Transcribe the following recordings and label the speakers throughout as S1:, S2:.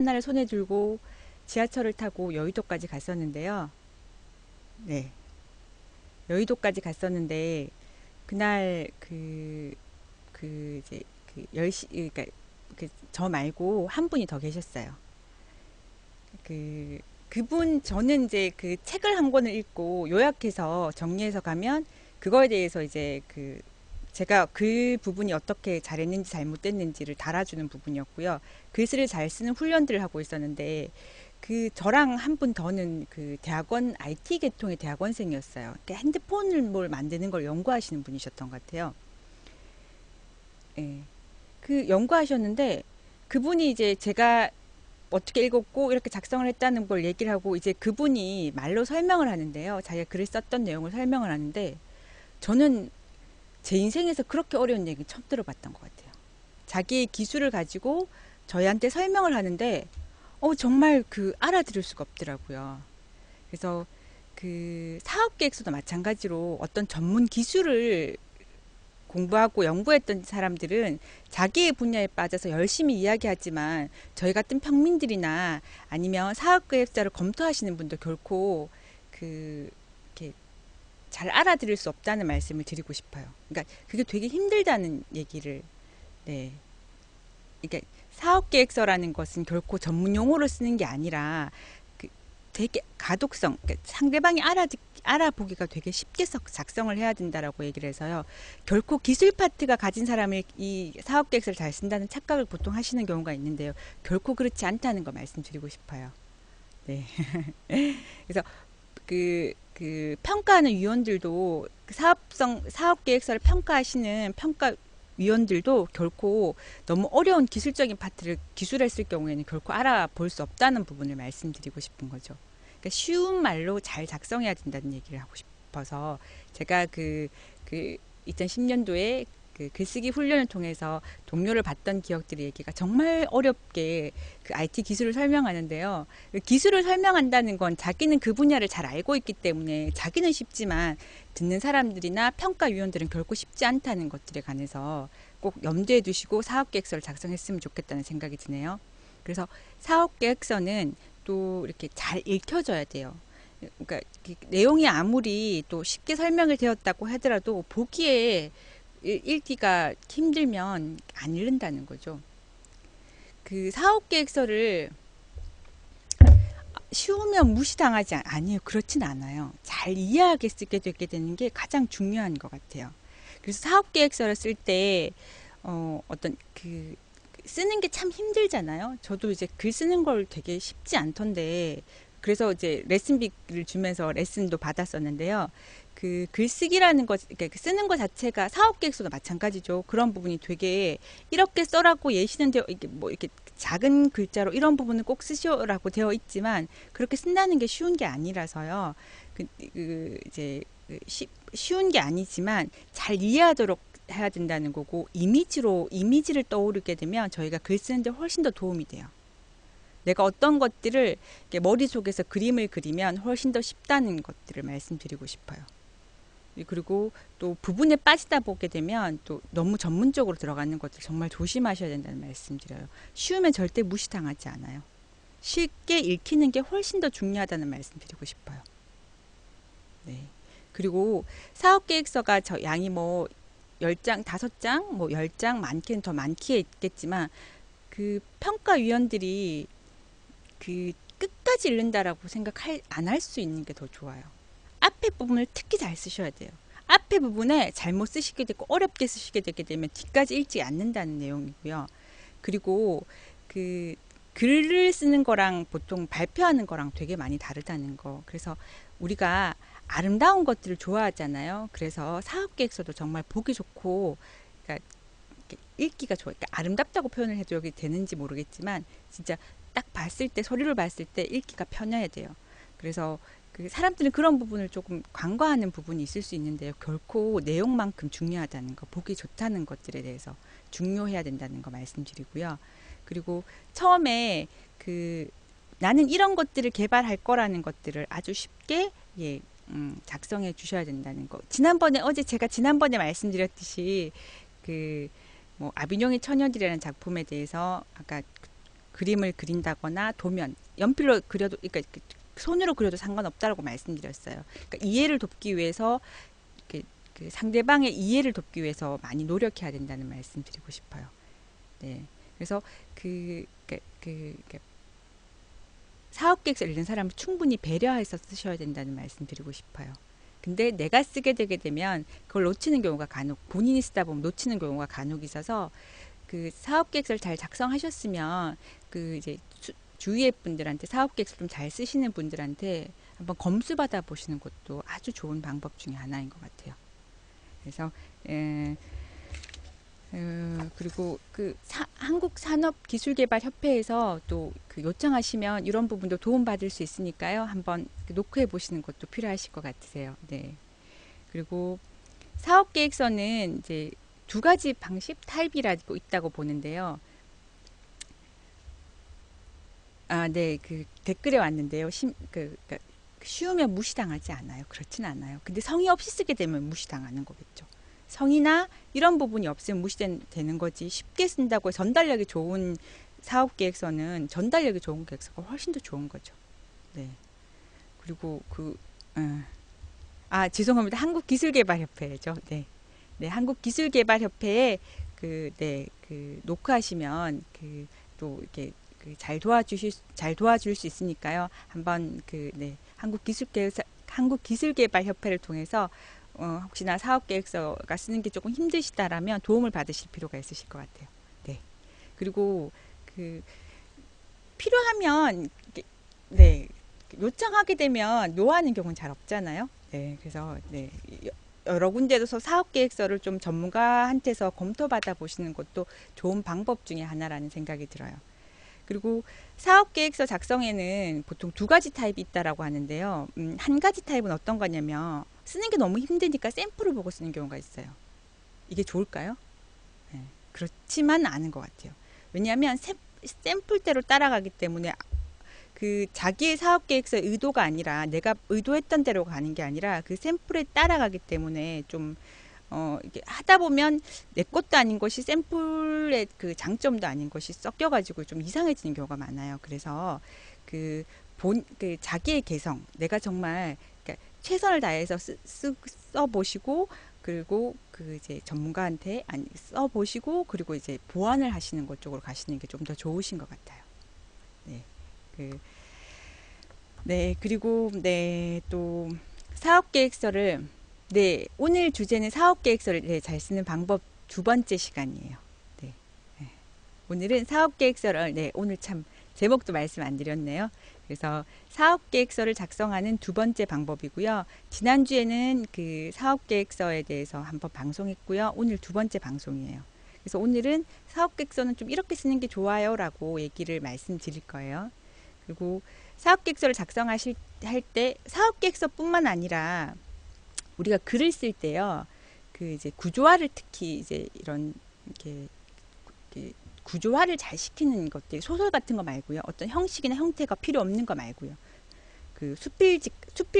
S1: 하나를 손에 들고 지하철을 타고 여의도까지 갔었는데요. 네, 여의도까지 갔었는데 그날 이제 그러니까 저 말고 한 분이 더 계셨어요. 그분 저는 이제 그 책을 한 권을 읽고 요약해서 정리해서 가면 그거에 대해서 이제 제가 그 부분이 어떻게 잘했는지 잘못됐는지를 달아주는 부분이었고요. 글쓰를 잘 쓰는 훈련들을 하고 있었는데 저랑 한 분 더는 대학원 IT 계통의 대학원생이었어요. 그러니까 핸드폰을 뭘 만드는 걸 연구하시는 분이셨던 것 같아요. 예. 연구하셨는데 그분이 이제 제가 어떻게 읽었고 이렇게 작성을 했다는 걸 얘기를 하고 이제 그분이 말로 설명을 하는데요. 자기가 글을 썼던 내용을 설명을 하는데 저는 제 인생에서 그렇게 어려운 얘기 처음 들어봤던 것 같아요. 자기의 기술을 가지고 저희한테 설명을 하는데 정말 알아들을 수가 없더라고요. 그래서 사업 계획서도 마찬가지로 어떤 전문 기술을 공부하고 연구했던 사람들은 자기의 분야에 빠져서 열심히 이야기하지만 저희 같은 평민들이나 아니면 사업계획서를 검토하시는 분들 결코 이렇게 잘 알아들을 수 없다는 말씀을 드리고 싶어요. 그러니까 그게 되게 힘들다는 얘기를. 네. 그러니까 사업계획서라는 것은 결코 전문 용어로 쓰는 게 아니라 그 되게 가독성, 그러니까 상대방이 알아보기가 되게 쉽게 작성을 해야 된다라고 얘기를 해서요. 결코 기술 파트가 가진 사람을 이 사업계획서를 잘 쓴다는 착각을 보통 하시는 경우가 있는데요. 결코 그렇지 않다는 거 말씀드리고 싶어요. 네. 그래서 평가하는 위원들도 사업계획서를 평가하시는 위원들도 결코 너무 어려운 기술적인 파트를 기술했을 경우에는 결코 알아볼 수 없다는 부분을 말씀드리고 싶은 거죠. 그러니까 쉬운 말로 잘 작성해야 된다는 얘기를 하고 싶어서 제가 2010년도에 글쓰기 훈련을 통해서 동료를 봤던 기억들의 얘기가 정말 어렵게 IT 기술을 설명하는데요. 기술을 설명한다는 건 자기는 그 분야를 잘 알고 있기 때문에 자기는 쉽지만 듣는 사람들이나 평가위원들은 결코 쉽지 않다는 것들에 관해서 꼭 염두에 두시고 사업계획서를 작성했으면 좋겠다는 생각이 드네요. 그래서 사업계획서는 또 이렇게 잘 읽혀져야 돼요. 그러니까 내용이 아무리 또 쉽게 설명이 되었다고 하더라도 보기에 읽기가 힘들면 안 읽는다는 거죠. 사업계획서를 쉬우면 무시당하지 아니에요. 그렇진 않아요. 잘 이해하게 쓰게 되게 되는 게 가장 중요한 것 같아요. 그래서 사업계획서를 쓸 때 어떤 쓰는 게 참 힘들잖아요. 저도 이제 글 쓰는 걸 되게 쉽지 않던데 그래서 이제 레슨비를 주면서 레슨도 받았었는데요. 글쓰기라는 것, 그러니까 쓰는 것 자체가 사업계획서도 마찬가지죠. 그런 부분이 되게 이렇게 써라고 예시는 되어 이게 뭐 이렇게 작은 글자로 이런 부분은 꼭 쓰시오라고 되어 있지만 그렇게 쓴다는 게 쉬운 게 아니라서요. 이제 쉬운 게 아니지만 잘 이해하도록 해야 된다는 거고 이미지를 떠오르게 되면 저희가 글 쓰는데 훨씬 더 도움이 돼요. 내가 어떤 것들을 머릿속에서 그림을 그리면 훨씬 더 쉽다는 것들을 말씀드리고 싶어요. 그리고 또 부분에 빠지다 보게 되면 또 너무 전문적으로 들어가는 것들 정말 조심하셔야 된다는 말씀드려요. 쉬우면 절대 무시당하지 않아요. 쉽게 읽히는 게 훨씬 더 중요하다는 말씀드리고 싶어요. 네. 그리고 사업계획서가 양이 뭐 10장, 5장, 뭐 10장, 많게는 더 많기에 있겠지만 평가위원들이 끝까지 읽는다라고 안 할 수 있는 게 더 좋아요. 앞에 부분을 특히 잘 쓰셔야 돼요. 앞에 부분에 잘못 쓰시게 되고 어렵게 쓰시게 되게 되면 뒤까지 읽지 않는다는 내용이고요. 그리고 글을 쓰는 거랑 보통 발표하는 거랑 되게 많이 다르다는 거. 그래서 우리가 아름다운 것들을 좋아하잖아요. 그래서 사업계획서도 정말 보기 좋고, 그러니까 읽기가 좋아요. 그러니까 아름답다고 표현을 해도 되는지 모르겠지만, 진짜 딱 봤을 때, 서류를 봤을 때 읽기가 편해야 돼요. 그래서 사람들은 그런 부분을 조금 간과하는 부분이 있을 수 있는데요. 결코 내용만큼 중요하다는 거, 보기 좋다는 것들에 대해서 중요해야 된다는 거 말씀드리고요. 그리고 처음에 나는 이런 것들을 개발할 거라는 것들을 아주 쉽게 작성해 주셔야 된다는 거. 제가 지난번에 말씀드렸듯이 뭐 아비뇽의 처녀들이라는 작품에 대해서 아까 그림을 그린다거나 도면, 연필로 그려도, 그러니까 손으로 그려도 상관없다라고 말씀드렸어요. 그러니까 이해를 돕기 위해서 그 상대방의 이해를 돕기 위해서 많이 노력해야 된다는 말씀 드리고 싶어요. 네. 그래서 사업 계획서를 읽는 사람을 충분히 배려해서 쓰셔야 된다는 말씀 드리고 싶어요. 근데 내가 쓰게 되게 되면 그걸 놓치는 경우가 간혹, 본인이 쓰다 보면 놓치는 경우가 간혹 있어서 그 사업 계획서를 잘 작성하셨으면 그 이제 주위의 분들한테 사업 계획서 좀 잘 쓰시는 분들한테 한번 검수 받아 보시는 것도 아주 좋은 방법 중에 하나인 것 같아요. 그래서 그리고 그 한국산업기술개발협회에서 또 그 요청하시면 이런 부분도 도움 받을 수 있으니까요. 한번 노크해 보시는 것도 필요하실 것 같으세요. 네. 그리고 사업계획서는 이제 두 가지 방식 타입이라고 있다고 보는데요. 아, 네, 그 댓글에 왔는데요. 쉬우면 무시당하지 않아요. 그렇진 않아요. 근데 성의 없이 쓰게 되면 무시당하는 거겠죠. 성의나 이런 부분이 없으면 무시되는 거지. 쉽게 쓴다고 전달력이 좋은 사업계획서는 전달력이 좋은 계획서가 훨씬 더 좋은 거죠. 네. 그리고 죄송합니다. 한국기술개발협회죠. 네. 네, 한국기술개발협회에 노크하시면 또 이렇게 잘 도와줄 수 있으니까요. 한번 한국기술개발협회를 통해서 혹시나 사업계획서가 쓰는 게 조금 힘드시다라면 도움을 받으실 필요가 있으실 것 같아요. 네. 그리고 필요하면 네, 요청하게 되면 노하는 경우는 잘 없잖아요. 네, 그래서 여러 군데에서 사업계획서를 좀 전문가한테서 검토받아 보시는 것도 좋은 방법 중에 하나라는 생각이 들어요. 그리고 사업계획서 작성에는 보통 두 가지 타입이 있다라고 하는데요. 한 가지 타입은 어떤 거냐면 쓰는 게 너무 힘드니까 샘플을 보고 쓰는 경우가 있어요. 이게 좋을까요? 네, 그렇지만 않은 것 같아요. 왜냐하면 샘플대로 따라가기 때문에 그 자기의 사업계획서의 의도가 아니라 내가 의도했던 대로 가는 게 아니라 그 샘플에 따라가기 때문에 좀 이게 하다 보면 내 것도 아닌 것이 샘플의 그 장점도 아닌 것이 섞여가지고 좀 이상해지는 경우가 많아요. 그래서 그 자기의 개성, 내가 정말 그러니까 최선을 다해서 써보시고 그리고 그 이제 전문가한테 써보시고 그리고 이제 보완을 하시는 것 쪽으로 가시는 게 좀 더 좋으신 것 같아요. 네. 그리고 또 사업계획서를 오늘 주제는 사업계획서를 잘 쓰는 방법 두 번째 시간이에요. 네. 오늘은 사업계획서를 오늘 참 제목도 말씀 안 드렸네요. 그래서 사업계획서를 작성하는 두 번째 방법이고요. 지난주에는 그 사업계획서에 대해서 한번 방송했고요. 오늘 두 번째 방송이에요. 그래서 오늘은 사업계획서는 좀 이렇게 쓰는 게 좋아요 라고 얘기를 말씀드릴 거예요. 그리고 사업계획서를 작성하실 때 사업계획서뿐만 아니라 우리가 글을 쓸 때요. 그 이제 구조화를 특히 이제 이런 이렇게 구조화를 잘 시키는 것들 소설 같은 거 말고요. 어떤 형식이나 형태가 필요 없는 거 말고요. 그 수필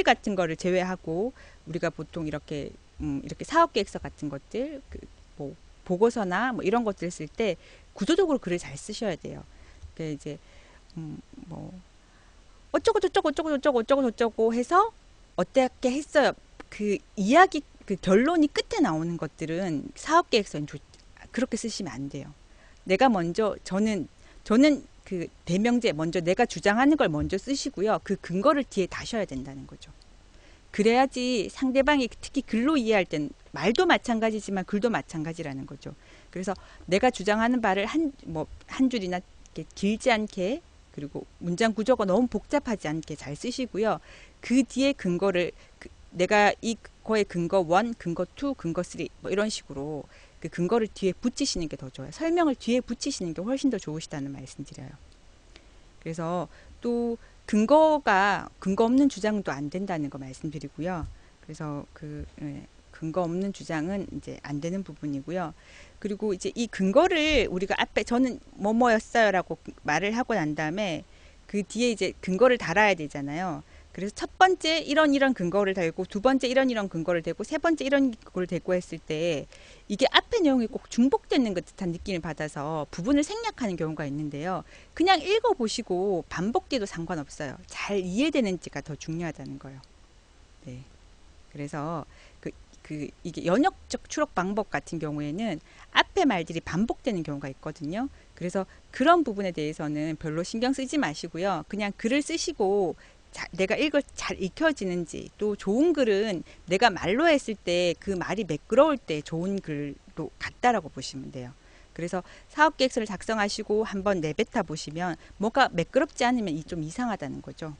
S1: 같은 거를 제외하고 우리가 보통 이렇게 사업계획서 같은 것들 뭐 보고서나 뭐 이런 것들을 쓸 때 구조적으로 글을 잘 쓰셔야 돼요. 그러니까 이제 뭐 어쩌고 저쩌고 어쩌고 저쩌고 어쩌고 저쩌고 해서 어떻게 했어요. 그 이야기 그 결론이 끝에 나오는 것들은 사업계획서는 그렇게 쓰시면 안 돼요. 내가 먼저 저는 그 대명제 먼저 내가 주장하는 걸 먼저 쓰시고요. 그 근거를 뒤에 다셔야 된다는 거죠. 그래야지 상대방이 특히 글로 이해할 땐 말도 마찬가지지만 글도 마찬가지라는 거죠. 그래서 내가 주장하는 바를 한 줄이나 길지 않게 그리고 문장 구조가 너무 복잡하지 않게 잘 쓰시고요. 그 뒤에 근거를 내가 이거의 근거 1, 근거 2, 근거 3 뭐 이런 식으로 그 근거를 뒤에 붙이시는 게 더 좋아요. 설명을 뒤에 붙이시는 게 훨씬 더 좋으시다는 말씀 드려요. 그래서 또 근거 없는 주장도 안 된다는 거 말씀드리고요. 그래서 근거 없는 주장은 이제 안 되는 부분이고요. 그리고 이제 이 근거를 우리가 앞에 저는 뭐뭐였어요라고 말을 하고 난 다음에 그 뒤에 이제 근거를 달아야 되잖아요. 그래서 첫 번째 이런 근거를 대고, 두 번째 이런 근거를 대고, 세 번째 이런 근거를 대고 했을 때 이게 앞에 내용이 꼭 중복되는 것 듯한 느낌을 받아서 부분을 생략하는 경우가 있는데요. 그냥 읽어보시고 반복돼도 상관없어요. 잘 이해되는지가 더 중요하다는 거예요. 네. 그래서 이게 연역적 추록 방법 같은 경우에는 앞에 말들이 반복되는 경우가 있거든요. 그래서 그런 부분에 대해서는 별로 신경 쓰지 마시고요. 그냥 글을 쓰시고 내가 잘 읽혀지는지, 또 좋은 글은 내가 말로 했을 때 그 말이 매끄러울 때 좋은 글로 같다라고 보시면 돼요. 그래서 사업계획서를 작성하시고 한번 내뱉어 보시면 뭐가 매끄럽지 않으면 좀 이상하다는 거죠.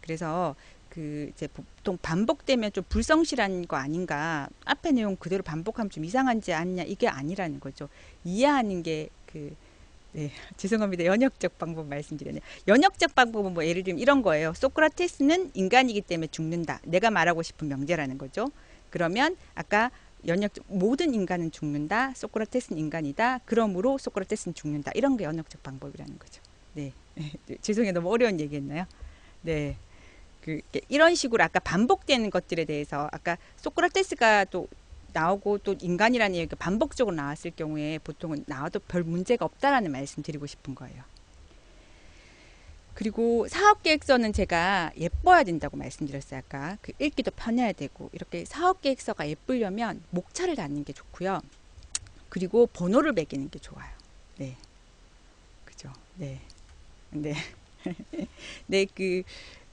S1: 그래서 이제 보통 반복되면 좀 불성실한 거 아닌가, 앞에 내용 그대로 반복하면 좀 이상한지 않냐, 이게 아니라는 거죠. 이해하는 게 네, 죄송합니다. 연역적 방법 말씀드렸네요. 연역적 방법은 뭐 예를 들면 이런 거예요. 소크라테스는 인간이기 때문에 죽는다. 내가 말하고 싶은 명제라는 거죠. 그러면 아까 모든 인간은 죽는다. 소크라테스는 인간이다. 그러므로 소크라테스는 죽는다. 이런 게 연역적 방법이라는 거죠. 네. 죄송해요. 너무 어려운 얘기했나요? 네. 이런 식으로 아까 반복되는 것들에 대해서, 아까 소크라테스가 또 나오고 또 인간이라는 얘기가 반복적으로 나왔을 경우에 보통은 나와도 별 문제가 없다라는 말씀 드리고 싶은 거예요. 그리고 사업계획서는 제가 예뻐야 된다고 말씀드렸어요. 아까 읽기도 편해야 되고, 이렇게 사업계획서가 예쁘려면 목차를 닫는 게 좋고요. 그리고 번호를 매기는 게 좋아요. 네, 그죠? 네, 네, 네,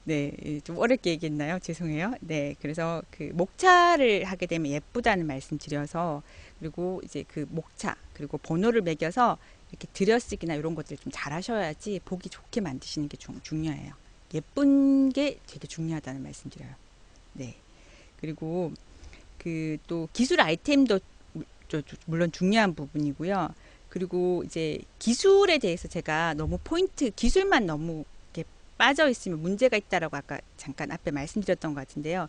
S1: 네, 좀 어렵게 얘기했나요? 죄송해요. 네, 그래서 목차를 하게 되면 예쁘다는 말씀 드려서, 그리고 이제 목차, 그리고 번호를 매겨서 이렇게 들여쓰기나 이런 것들을 좀 잘 하셔야지 보기 좋게 만드시는 게 중요해요. 예쁜 게 되게 중요하다는 말씀 드려요. 네. 그리고 또 기술 아이템도 물론 중요한 부분이고요. 그리고 이제 기술에 대해서 제가 너무 기술만 너무 빠져 있으면 문제가 있다라고 아까 잠깐 앞에 말씀드렸던 것 같은데요.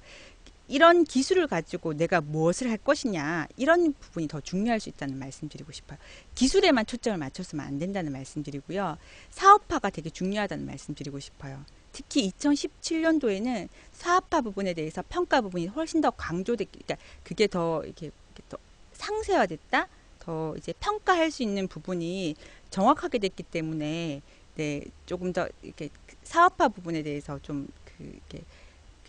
S1: 이런 기술을 가지고 내가 무엇을 할 것이냐, 이런 부분이 더 중요할 수 있다는 말씀 드리고 싶어요. 기술에만 초점을 맞춰서만 안 된다는 말씀 드리고요. 사업화가 되게 중요하다는 말씀 드리고 싶어요. 특히 2017년도에는 사업화 부분에 대해서 평가 부분이 훨씬 더 강조됐기, 그러니까 그게 더 이렇게 더 상세화됐다, 더 이제 평가할 수 있는 부분이 정확하게 됐기 때문에, 네, 조금 더 이렇게 사업화 부분에 대해서 좀 이렇게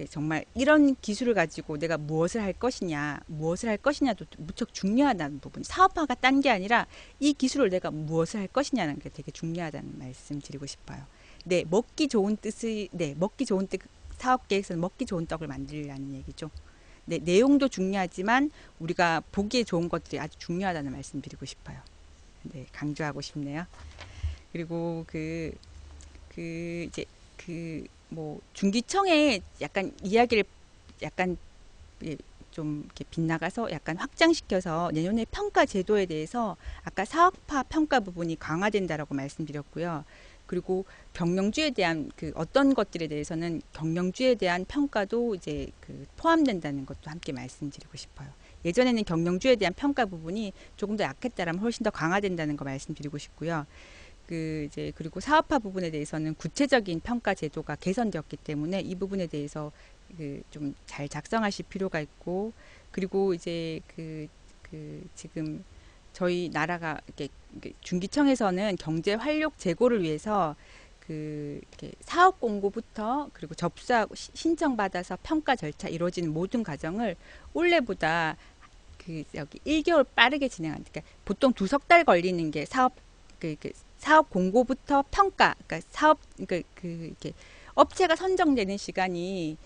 S1: 정말 이런 기술을 가지고 내가 무엇을 할 것이냐도 무척 중요하다는 부분. 사업화가 딴 게 아니라 이 기술을 내가 무엇을 할 것이냐는 게 되게 중요하다는 말씀 드리고 싶어요. 네, 먹기 좋은 뜻, 사업 계획서는 먹기 좋은 떡을 만들라는 얘기죠. 네, 내용도 중요하지만 우리가 보기에 좋은 것들이 아주 중요하다는 말씀 드리고 싶어요. 네, 강조하고 싶네요. 그리고 이제 뭐 중기청의 약간 이야기를 약간 좀 이렇게 빗나가서 약간 확장시켜서 내년에 평가 제도에 대해서 아까 사업화 평가 부분이 강화된다라고 말씀드렸고요. 그리고 경영주에 대한 어떤 것들에 대해서는 경영주에 대한 평가도 이제 포함된다는 것도 함께 말씀드리고 싶어요. 예전에는 경영주에 대한 평가 부분이 조금 더 약했다면 훨씬 더 강화된다는 거 말씀드리고 싶고요. 그리고 사업화 부분에 대해서는 구체적인 평가 제도가 개선되었기 때문에 이 부분에 대해서 좀 잘 작성하실 필요가 있고, 그리고 이제 지금 저희 나라가 이렇게 중기청에서는 경제 활력 제고를 위해서 이렇게 사업 공고부터 그리고 접수하고 신청받아서 평가 절차 이루어지는 모든 과정을 올해보다 여기 1개월 빠르게 진행한다. 그러니까 보통 2석 달 걸리는 게 사업 공고부터 평가, 그러니까 이렇게 업체가 선정되는 시간이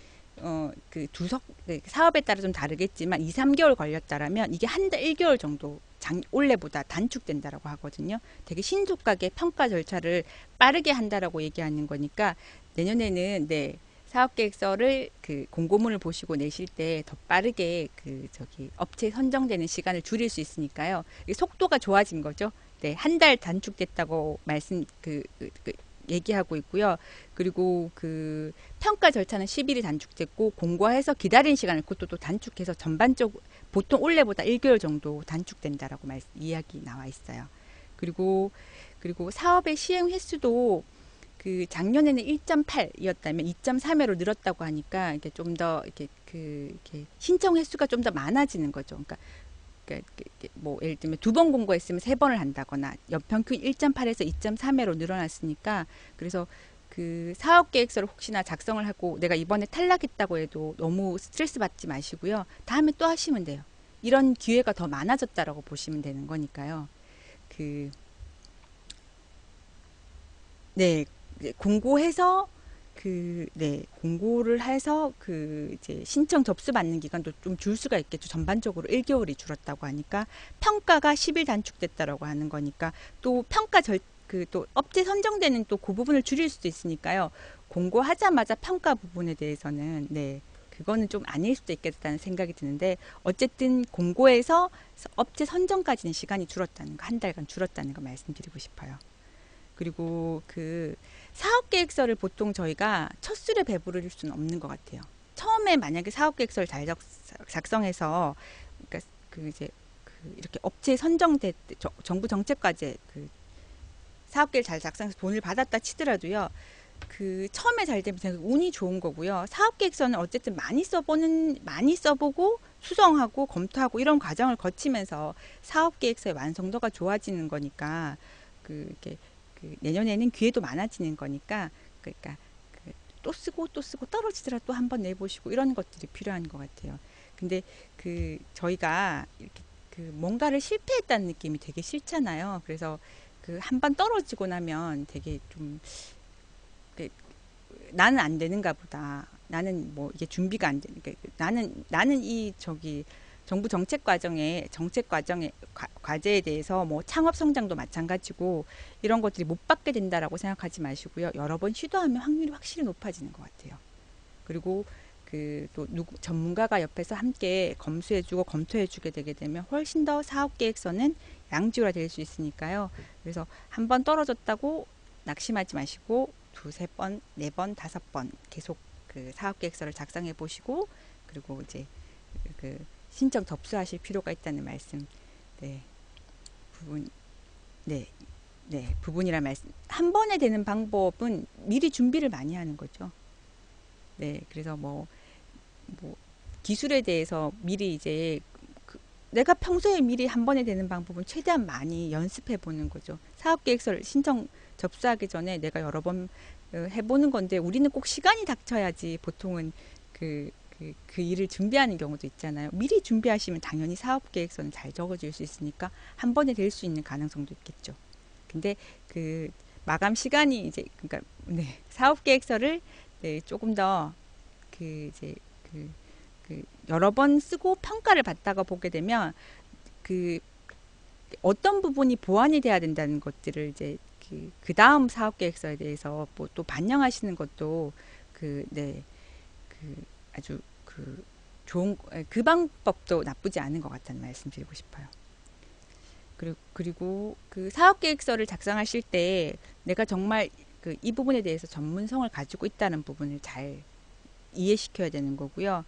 S1: 사업에 따라 좀 다르겠지만 2, 3개월 걸렸다라면 이게 한 달 1개월 정도 올해보다 단축된다라고 하거든요. 되게 신속하게 평가 절차를 빠르게 한다라고 얘기하는 거니까 내년에는 네, 사업계획서를 공고문을 보시고 내실 때 더 빠르게 업체 선정되는 시간을 줄일 수 있으니까요. 속도가 좋아진 거죠. 네, 한 달 단축됐다고 얘기하고 있고요. 그리고 평가 절차는 10일이 단축됐고, 공고해서 기다린 시간을 그것도 또 단축해서 전반적으로 보통 올해보다 1개월 정도 단축된다라고 이야기 나와 있어요. 그리고 사업의 시행 횟수도 그 작년에는 1.8이었다면 2.3회로 늘었다고 하니까 이게 좀 더 이렇게 이렇게 신청 횟수가 좀 더 많아지는 거죠. 그러니까 뭐 예를 들면 두 번 공고했으면 세 번을 한다거나 연평균 1.8에서 2.3회로 늘어났으니까 그래서 그 사업 계획서를 혹시나 작성을 하고 내가 이번에 탈락했다고 해도 너무 스트레스 받지 마시고요. 다음에 또 하시면 돼요. 이런 기회가 더 많아졌다라고 보시면 되는 거니까요. 그 네, 이제 공고해서 네, 공고를 해서 이제 신청 접수 받는 기간도 좀 줄 수가 있겠죠. 전반적으로 1개월이 줄었다고 하니까 평가가 10일 단축됐다라고 하는 거니까 또 평가 또 업체 선정되는 또 그 부분을 줄일 수도 있으니까요. 공고하자마자 평가 부분에 대해서는 네, 그거는 좀 아닐 수도 있겠다는 생각이 드는데 어쨌든 공고에서 업체 선정까지는 시간이 줄었다는 거, 한 달간 줄었다는 거 말씀드리고 싶어요. 그리고 그 사업계획서를 보통 저희가 첫 술에 배부를 수는 없는 것 같아요. 처음에 만약에 사업계획서를 잘 작성해서 그러니까 이제 이렇게 업체 선정돼 정부 정책과제 사업계획 잘 작성해서 돈을 받았다 치더라도요. 처음에 잘 되면 되게 운이 좋은 거고요. 사업계획서는 어쨌든 많이 써보고 수정하고 검토하고 이런 과정을 거치면서 사업계획서의 완성도가 좋아지는 거니까 이렇게 내년에는 기회도 많아지는 거니까 그러니까 또 쓰고 또 쓰고 떨어지더라도 또 한번 내보시고 이런 것들이 필요한 것 같아요. 근데 저희가 이렇게 뭔가를 실패했다는 느낌이 되게 싫잖아요. 그래서 한 번 떨어지고 나면 되게 좀 그, 나는 안 되는가 보다. 나는 뭐 이게 준비가 안 되니까 나는 이 정부 정책 과정의 과제에 대해서 뭐 창업 성장도 마찬가지고 이런 것들이 못 받게 된다라고 생각하지 마시고요. 여러 번 시도하면 확률이 확실히 높아지는 것 같아요. 그리고 또 전문가가 옆에서 함께 검수해주고 검토해주게 되게 되면 훨씬 더 사업 계획서는 양지화가 될 수 있으니까요. 그래서 한 번 떨어졌다고 낙심하지 마시고 두세 번, 네 번, 다섯 번 계속 사업 계획서를 작성해 보시고 그리고 이제 신청 접수하실 필요가 있다는 말씀. 네, 부분, 네, 네, 부분이라 말씀. 한 번에 되는 방법은 미리 준비를 많이 하는 거죠. 네, 그래서 뭐 기술에 대해서 미리 이제 내가 평소에 미리 한 번에 되는 방법은 최대한 많이 연습해 보는 거죠. 사업 계획서를 신청 접수하기 전에 내가 여러 번 해보는 건데 우리는 꼭 시간이 닥쳐야지 보통은 그 일을 준비하는 경우도 있잖아요. 미리 준비하시면 당연히 사업 계획서는 잘 적어질 수 있으니까 한 번에 될 수 있는 가능성도 있겠죠. 근데 마감 시간이 이제 그러니까 네, 사업 계획서를 네, 조금 더 이제 그, 여러 번 쓰고 평가를 받다가 보게 되면 그 어떤 부분이 보완이 돼야 된다는 것들을 이제 다음 사업 계획서에 대해서 뭐 또 반영하시는 것도 네, 아주 좋은 방법도 나쁘지 않은 것 같다는 말씀드리고 싶어요. 그리고 사업 계획서를 작성하실 때 내가 정말 이 부분에 대해서 전문성을 가지고 있다는 부분을 잘 이해시켜야 되는 거고요.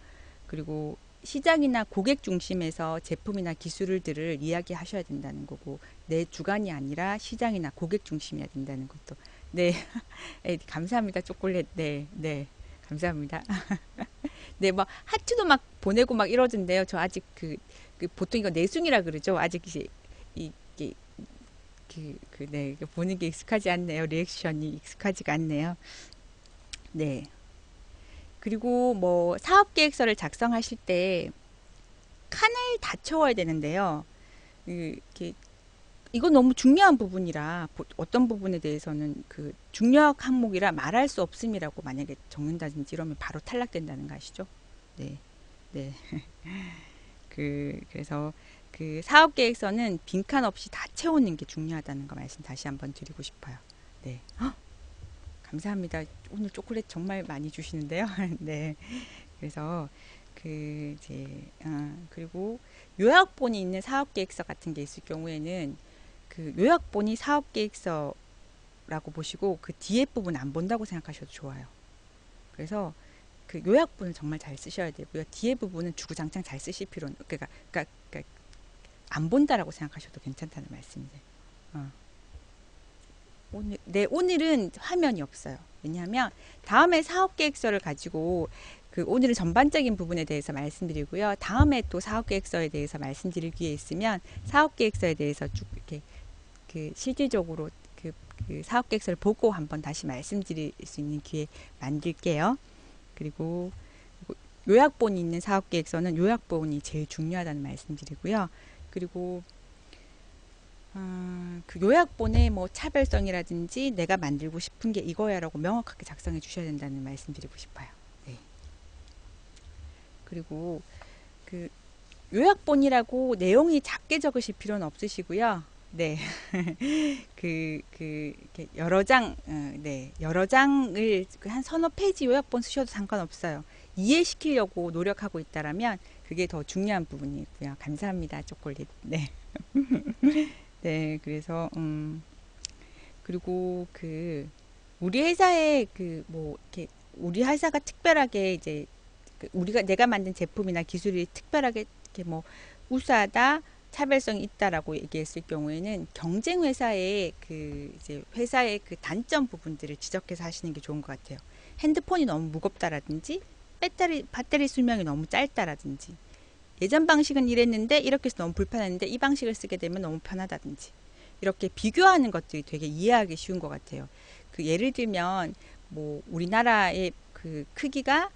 S1: 그리고 시장이나 고객 중심에서 제품이나 기술들을 이야기하셔야 된다는 거고 내 주관이 아니라 시장이나 고객 중심이어야 된다는 것도 네, 네 감사합니다 초콜릿 네 감사합니다. 네, 뭐 하트도 막 보내고 막 이러던데요. 저 아직 보통 이거 내숭이라 그러죠. 아직 이제 이게 네, 보는 게 익숙하지 않네요. 리액션이 익숙하지가 않네요. 네. 그리고 뭐 사업 계획서를 작성하실 때 칸을 다 채워야 되는데요. 이렇게 이건 너무 중요한 부분이라 어떤 부분에 대해서는 중요한 항목이라 말할 수 없음이라고 만약에 적는다든지 이러면 바로 탈락된다는 거 아시죠? 네, 네. 그래서 사업 계획서는 빈칸 없이 다 채우는 게 중요하다는 거 말씀 다시 한번 드리고 싶어요. 네. 헉, 감사합니다. 오늘 초콜릿 정말 많이 주시는데요. 네. 그래서 이제 그리고 요약본이 있는 사업 계획서 같은 게 있을 경우에는 요약본이 사업 계획서라고 보시고 그 뒤에 부분 안 본다고 생각하셔도 좋아요. 그래서 요약본을 정말 잘 쓰셔야 되고요. 뒤에 부분은 주구장창 잘 쓰실 필요는 안 본다라고 생각하셔도 괜찮다는 말씀이에요. 어. 오늘은 화면이 없어요. 왜냐하면 다음에 사업계획서를 가지고 오늘은 전반적인 부분에 대해서 말씀드리고요. 다음에 또 사업계획서에 대해서 말씀드릴 기회 있으면 사업계획서에 대해서 쭉 이렇게 실질적으로 사업계획서를 보고 한번 다시 말씀드릴 수 있는 기회 만들게요. 그리고 요약본이 있는 사업계획서는 요약본이 제일 중요하다는 말씀드리고요. 그리고 그 요약본의 뭐 차별성이라든지 내가 만들고 싶은 게 이거야라고 명확하게 작성해 주셔야 된다는 말씀드리고 싶어요. 네. 그리고 그 요약본이라고 내용이 작게 적으실 필요는 없으시고요. 네. 이렇게 여러 장, 네. 여러 장을 한 서너 페이지 요약본 쓰셔도 상관없어요. 이해시키려고 노력하고 있다라면 그게 더 중요한 부분이고요. 감사합니다. 초콜릿. 네. 네. 그래서, 그리고 우리 회사에 뭐, 이렇게, 우리 회사가 특별하게 이제, 내가 만든 제품이나 기술이 특별하게 이렇게 뭐, 우수하다, 차별성이 있다라고 얘기했을 경우에는 경쟁 회사의 이제 회사의 단점 부분들을 지적해서 하시는 게 좋은 것 같아요. 핸드폰이 너무 무겁다라든지, 배터리 수명이 너무 짧다라든지, 예전 방식은 이랬는데 이렇게 해서 너무 불편했는데 이 방식을 쓰게 되면 너무 편하다든지 이렇게 비교하는 것들이 되게 이해하기 쉬운 것 같아요. 예를 들면 뭐 우리나라의 크기가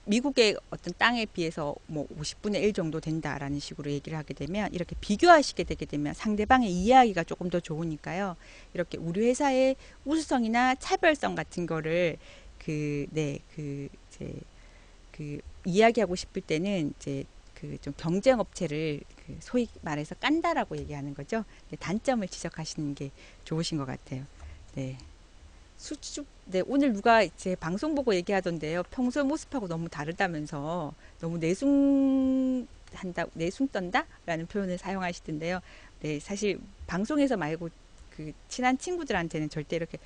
S1: 미국의 어떤 땅에 비해서 뭐 50분의 1 정도 된다라는 식으로 얘기를 하게 되면 이렇게 비교하시게 되게 되면 상대방의 이해하기가 조금 더 좋으니까요. 이렇게 우리 회사의 우수성이나 차별성 같은 거를 이제 이야기하고 싶을 때는 이제 좀 경쟁 업체를 소위 말해서 깐다라고 얘기하는 거죠. 단점을 지적하시는 게 좋으신 것 같아요. 네. 네, 오늘 누가 제 방송 보고 얘기하던데요. 평소 모습하고 너무 다르다면서 너무 내숭 떤다? 라는 표현을 사용하시던데요. 네, 사실 방송에서 말고 친한 친구들한테는 절대 이렇게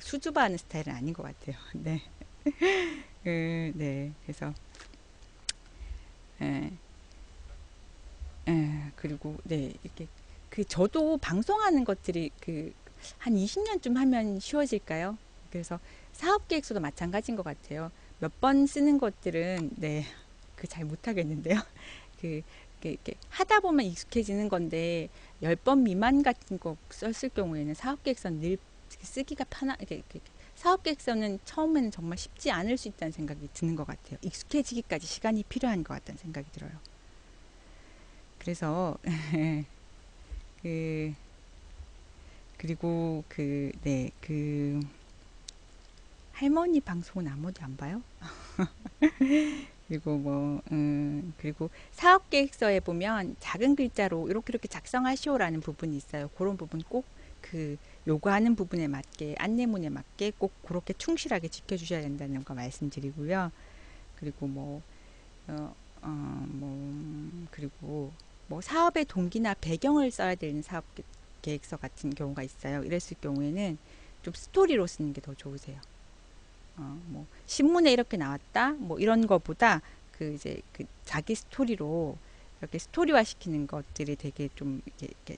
S1: 수줍어하는 스타일은 아닌 것 같아요. 네. 네, 그래서, 예, 그리고, 네, 이렇게, 저도 방송하는 것들이 한 20년쯤 하면 쉬워질까요? 그래서 사업 계획서도 마찬가지인 것 같아요. 몇 번 쓰는 것들은, 네, 잘 못하겠는데요. 그, 이렇게 하다 보면 익숙해지는 건데, 10번 미만 같은 거 썼을 경우에는 사업 계획서는 늘 쓰기가 사업 계획서는 처음에는 정말 쉽지 않을 수 있다는 생각이 드는 것 같아요. 익숙해지기까지 시간이 필요한 것 같다는 생각이 들어요. 그래서, 그, 그리고 네, 할머니 방송은 아무도 안 봐요? 그리고 뭐, 그리고 사업 계획서에 보면 작은 글자로 이렇게 작성하시오라는 부분이 있어요. 그런 부분 꼭 요구하는 부분에 맞게, 안내문에 맞게 꼭 그렇게 충실하게 지켜주셔야 된다는 거 말씀드리고요. 그리고 그리고 뭐 사업의 동기나 배경을 써야 되는 사업 계획서 같은 경우가 있어요. 이랬을 경우에는 좀 스토리로 쓰는 게 더 좋으세요. 뭐 신문에 이렇게 나왔다 뭐 이런 거보다 이제 자기 스토리로 이렇게 스토리화 시키는 것들이 되게 좀 이렇게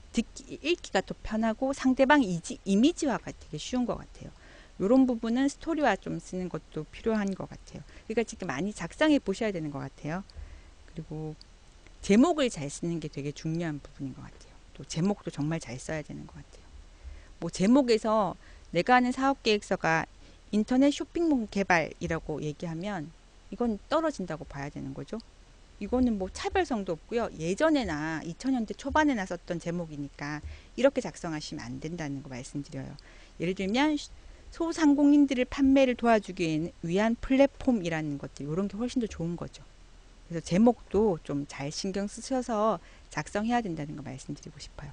S1: 읽기가 더 편하고 상대방 이미지화가 되게 쉬운 것 같아요. 이런 부분은 스토리화 좀 쓰는 것도 필요한 것 같아요. 그러니까 지금 많이 작성해 보셔야 되는 것 같아요. 그리고 제목을 잘 쓰는 게 되게 중요한 부분인 것 같아요. 또 제목도 정말 잘 써야 되는 것 같아요. 뭐 제목에서 내가 하는 사업계획서가 인터넷 쇼핑몰 개발이라고 얘기하면 이건 떨어진다고 봐야 되는 거죠. 이거는 뭐 차별성도 없고요. 예전에나 2000년대 초반에나 썼던 제목이니까 이렇게 작성하시면 안 된다는 거 말씀드려요. 예를 들면 소상공인들을 판매를 도와주기 위한 플랫폼이라는 것들 이런 게 훨씬 더 좋은 거죠. 그래서 제목도 좀 잘 신경 쓰셔서 작성해야 된다는 거 말씀드리고 싶어요.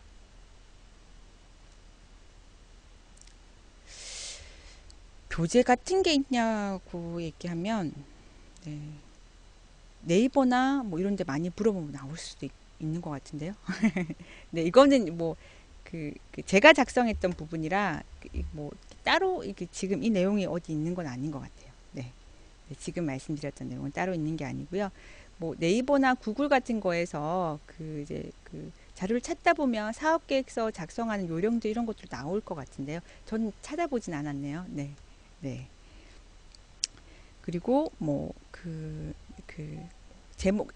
S1: 교재 같은 게 있냐고 얘기하면 네, 네이버나 뭐 이런 데 많이 물어보면 나올 수도 있는 것 같은데요. 네, 이거는 뭐 제가 작성했던 부분이라 뭐 따로 지금 이 내용이 어디 있는 건 아닌 것 같아요. 네. 네, 지금 말씀드렸던 내용은 따로 있는 게 아니고요. 뭐 네이버나 구글 같은 거에서 이제 자료를 찾다 보면 사업계획서 작성하는 요령들 이런 것들 나올 것 같은데요. 전 찾아보진 않았네요. 네, 네. 그리고 뭐 그 제목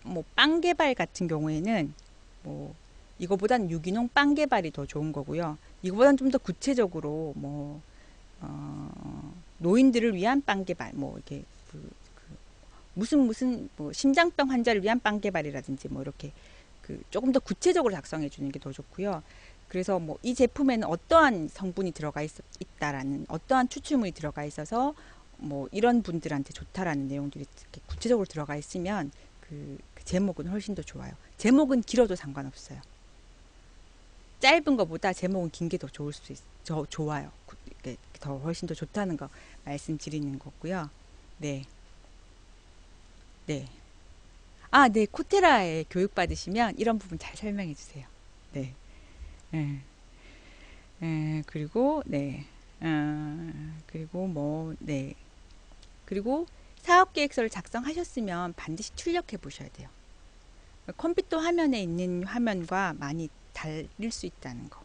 S1: 뭐 빵 개발 같은 경우에는 뭐 이거보단 유기농 빵 개발이 더 좋은 거고요. 이거보단 좀 더 구체적으로 뭐 노인들을 위한 빵 개발 뭐 이렇게 무슨 뭐 심장병 환자를 위한 빵 개발이라든지 뭐 이렇게 조금 더 구체적으로 작성해 주는 게 더 좋고요. 그래서 뭐 이 제품에는 어떠한 성분이 들어가 있다라는 어떠한 추출물이 들어가 있어서 뭐 이런 분들한테 좋다라는 내용들이 이렇게 구체적으로 들어가 있으면 그 제목은 훨씬 더 좋아요. 제목은 길어도 상관없어요. 짧은 것보다 제목은 긴 게 더 좋을 수 좋아요. 더 훨씬 더 좋다는 거 말씀드리는 거고요. 네, 네. 아, 네. 코테라에 교육 받으시면 이런 부분 잘 설명해 주세요. 네. 예, 그리고 네. 그리고 뭐 네. 그리고 사업 계획서를 작성하셨으면 반드시 출력해 보셔야 돼요. 컴퓨터 화면에 있는 화면과 많이 다를 수 있다는 거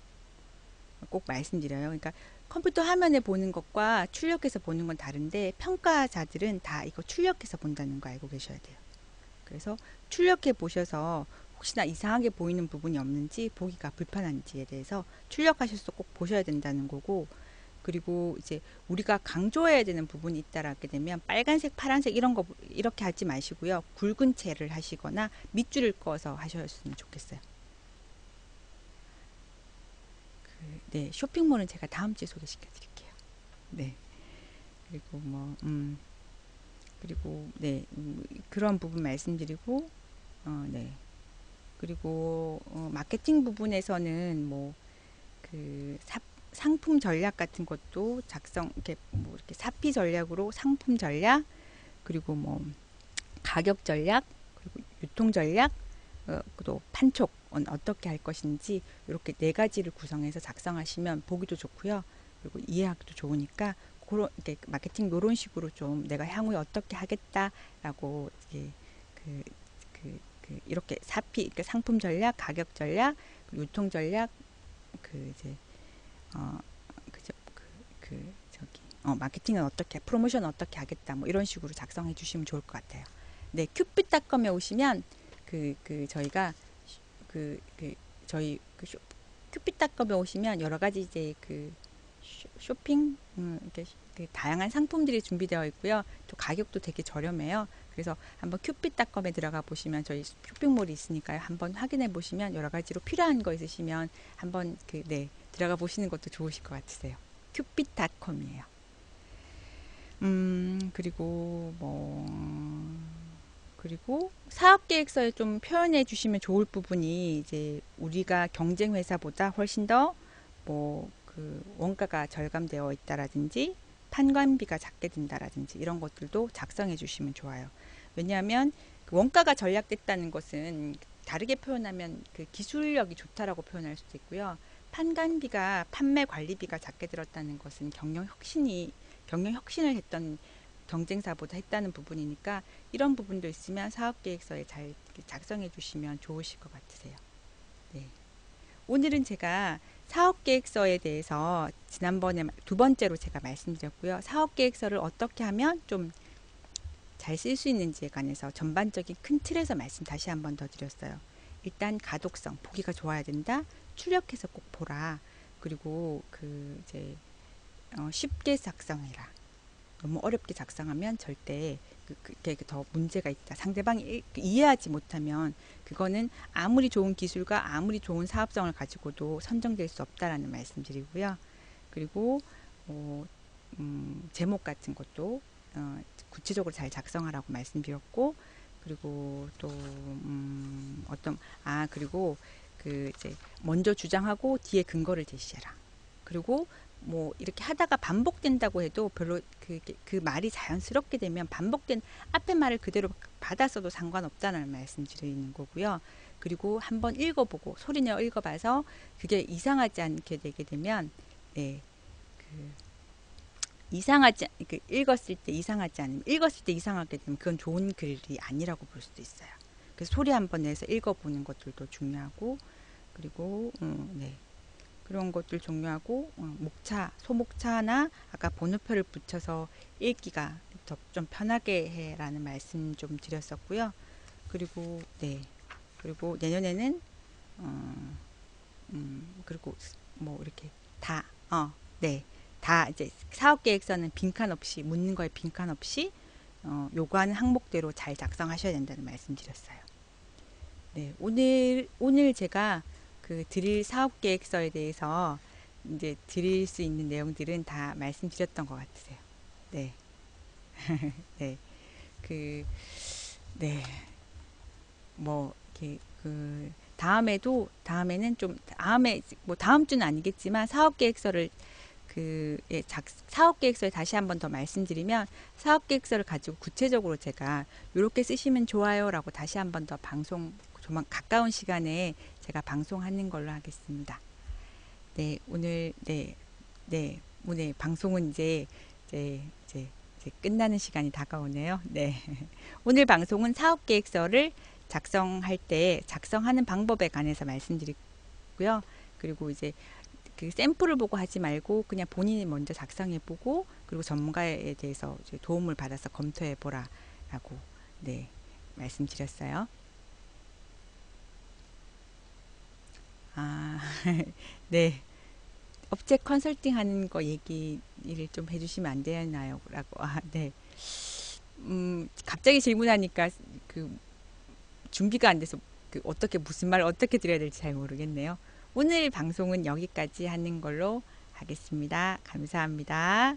S1: 꼭 말씀드려요. 그러니까 컴퓨터 화면에 보는 것과 출력해서 보는 건 다른데 평가자들은 다 이거 출력해서 본다는 거 알고 계셔야 돼요. 그래서 출력해 보셔서 혹시나 이상하게 보이는 부분이 없는지 보기가 불편한지에 대해서 출력하셔서 꼭 보셔야 된다는 거고, 그리고 이제 우리가 강조해야 되는 부분이 있다라게 되면 빨간색, 파란색 이런 거 이렇게 하지 마시고요. 굵은 채를 하시거나 밑줄을 그어서 하셨으면 좋겠어요. 네, 쇼핑몰은 제가 다음 주에 소개시켜 드릴게요. 네. 그리고 뭐 그리고 네, 그런 부분 말씀드리고 네. 그리고 마케팅 부분에서는 뭐 그 상품 전략 같은 것도 작성 이렇게 뭐 이렇게 사피 전략으로 상품 전략, 그리고 뭐 가격 전략, 그리고 유통 전략, 또 판촉 어떻게 할 것인지 이렇게 네 가지를 구성해서 작성하시면 보기도 좋고요. 그리고 이해하기도 좋으니까 그런 이렇게 마케팅 이런 식으로 좀 내가 향후에 어떻게 하겠다라고 이게 그, 이렇게 사피 그러니까 상품 전략, 가격 전략, 유통 전략, 이제 어 그죠 저기 마케팅은 어떻게 프로모션은 어떻게 하겠다 뭐 이런 식으로 작성해 주시면 좋을 것 같아요. 네, 큐피닷컴에 오시면 저희가 그, 그 저희 큐피닷컴에 오시면 여러 가지 이제 쇼핑 이렇게 다양한 상품들이 준비되어 있고요. 또 가격도 되게 저렴해요. 그래서 한번 큐피닷컴에 들어가 보시면 저희 쇼핑몰이 있으니까요. 한번 확인해 보시면 여러 가지로 필요한 거 있으시면 한번 네, 들어가 보시는 것도 좋으실 것 같으세요. 큐피닷컴이에요. 그리고 뭐 그리고 사업 계획서에 좀 표현해 주시면 좋을 부분이 이제 우리가 경쟁 회사보다 훨씬 더 뭐 원가가 절감되어 있다라든지 판관비가 작게 든다라든지 이런 것들도 작성해 주시면 좋아요. 왜냐하면 원가가 전략됐다는 것은 다르게 표현하면 기술력이 좋다라고 표현할 수도 있고요. 판관비가 판매 관리비가 작게 들었다는 것은 경영 혁신을 했던 경쟁사보다 했다는 부분이니까 이런 부분도 있으면 사업계획서에 잘 작성해 주시면 좋으실 것 같으세요. 네. 오늘은 제가 사업계획서에 대해서 지난번에 두 번째로 제가 말씀드렸고요. 사업계획서를 어떻게 하면 좀 잘 쓸 수 있는지에 관해서 전반적인 큰 틀에서 말씀 다시 한번 더 드렸어요. 일단 가독성, 보기가 좋아야 된다. 출력해서 꼭 보라. 그리고 이제 쉽게 작성해라. 너무 어렵게 작성하면 절대 그게 더 문제가 있다. 상대방이 이해하지 못하면 그거는 아무리 좋은 기술과 아무리 좋은 사업성을 가지고도 선정될 수 없다라는 말씀드리고요. 그리고 제목 같은 것도 구체적으로 잘 작성하라고 말씀드렸고, 그리고 또 그리고 이제 먼저 주장하고 뒤에 근거를 제시해라. 그리고 뭐 이렇게 하다가 반복된다고 해도 별로 그 말이 자연스럽게 되면 반복된 앞에 말을 그대로 받았어도 상관없다는 말씀드리는 거고요. 그리고 한번 읽어보고 소리내어 읽어봐서 그게 이상하지 않게 되게 되면 네, 읽었을 때 이상하지 않으면 읽었을 때 이상하게 되면 그건 좋은 글이 아니라고 볼 수도 있어요. 그래서 소리 한번 내서 읽어보는 것들도 중요하고, 그리고 네. 그런 것들 종료하고 목차, 소목차나 아까 번호표를 붙여서 읽기가 더 좀 편하게 해라는 말씀 좀 드렸었고요. 그리고 네. 그리고 내년에는 그리고 뭐 이렇게 다 네. 다 이제 사업 계획서는 빈칸 없이 묻는 거에 빈칸 없이 요구하는 항목대로 잘 작성하셔야 된다는 말씀드렸어요. 네, 오늘 제가 그 드릴 사업 계획서에 대해서 이제 드릴 수 있는 내용들은 다 말씀드렸던 것 같으세요. 네, 네, 그, 네, 뭐 이렇게 그 다음에는 좀 다음에 뭐 다음 주는 아니겠지만 사업 계획서를 사업 계획서에 다시 한번 더 말씀드리면 사업 계획서를 가지고 구체적으로 제가 이렇게 쓰시면 좋아요라고 다시 한번 더 방송 조만 가까운 시간에 제가 방송하는 걸로 하겠습니다. 네, 오늘 방송은 이제 끝나는 시간이 다가오네요. 네. 오늘 방송은 사업 계획서를 작성할 때 작성하는 방법에 관해서 말씀드리고요. 그리고 이제 그 샘플을 보고 하지 말고 그냥 본인이 먼저 작성해 보고 그리고 전문가에 대해서 이제 도움을 받아서 검토해 보라라고 네, 말씀드렸어요. 아, 네. 업체 컨설팅 하는 거 얘기를 좀 해주시면 안 되나요? 라고. 네. 갑자기 질문하니까 그 준비가 안 돼서 그 어떻게 무슨 말 어떻게 드려야 될지 잘 모르겠네요. 오늘 방송은 여기까지 하는 걸로 하겠습니다. 감사합니다.